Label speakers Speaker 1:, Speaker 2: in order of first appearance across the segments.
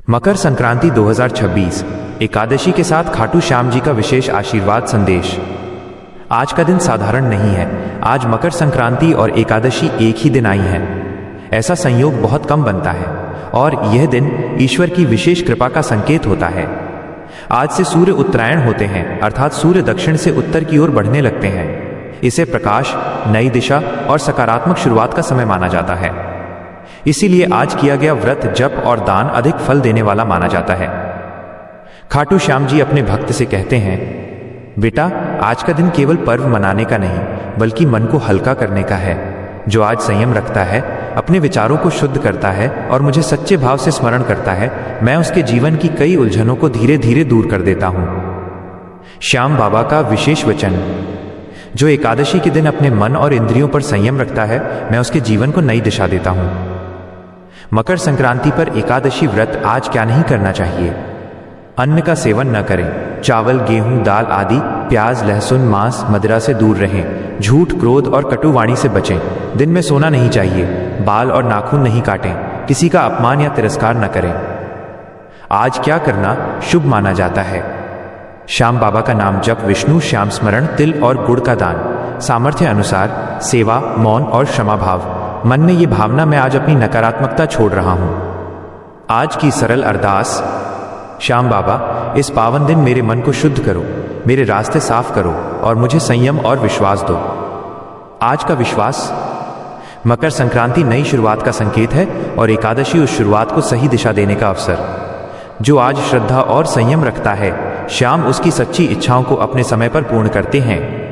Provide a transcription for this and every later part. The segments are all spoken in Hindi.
Speaker 1: मकर संक्रांति 2026 एकादशी के साथ खाटू श्याम जी का विशेष आशीर्वाद संदेश। आज का दिन साधारण नहीं है। आज मकर संक्रांति और एकादशी एक ही दिन आई है। ऐसा संयोग बहुत कम बनता है और यह दिन ईश्वर की विशेष कृपा का संकेत होता है। आज से सूर्य उत्तरायण होते हैं, अर्थात सूर्य दक्षिण से उत्तर की ओर बढ़ने लगते हैं। इसे प्रकाश, नई दिशा और सकारात्मक शुरुआत का समय माना जाता है। इसीलिए आज किया गया व्रत, जप और दान अधिक फल देने वाला माना जाता है। खाटू श्याम जी अपने भक्त से कहते हैं, बेटा, आज का दिन केवल पर्व मनाने का नहीं बल्कि मन को हल्का करने का है। जो आज संयम रखता है, अपने विचारों को शुद्ध करता है और मुझे सच्चे भाव से स्मरण करता है, मैं उसके जीवन की कई उलझनों को धीरे धीरे दूर कर देता हूं। श्याम बाबा का विशेष वचन, जो एकादशी के दिन अपने मन और इंद्रियों पर संयम रखता है, मैं उसके जीवन को नई दिशा देता हूं। मकर संक्रांति पर एकादशी व्रत आज क्या नहीं करना चाहिए? अन्न का सेवन न करें। चावल, गेहूं, दाल आदि, प्याज, लहसुन, मांस, मदिरा से दूर रहें। झूठ, क्रोध और कटुवाणी से बचें। दिन में सोना नहीं चाहिए। बाल और नाखून नहीं काटें। किसी का अपमान या तिरस्कार न करें। आज क्या करना शुभ माना जाता है? श्याम बाबा का नाम जप, विष्णु श्याम स्मरण, तिल और गुड़ का दान, सामर्थ्य अनुसार सेवा, मौन और क्षमा भाव। मन में ये भावना, मैं आज अपनी नकारात्मकता छोड़ रहा हूं। आज की सरल अरदास, श्याम बाबा, इस पावन दिन मेरे मन को शुद्ध करो, मेरे रास्ते साफ करो और मुझे संयम और विश्वास दो। आज का विश्वास, मकर संक्रांति नई शुरुआत का संकेत है और एकादशी उस शुरुआत को सही दिशा देने का अवसर। जो आज श्रद्धा और संयम रखता है, श्याम उसकी सच्ची इच्छाओं को अपने समय पर पूर्ण करते हैं।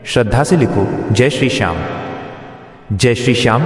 Speaker 1: श्रद्धा से लिखो, जय श्री श्याम। जय श्री श्याम।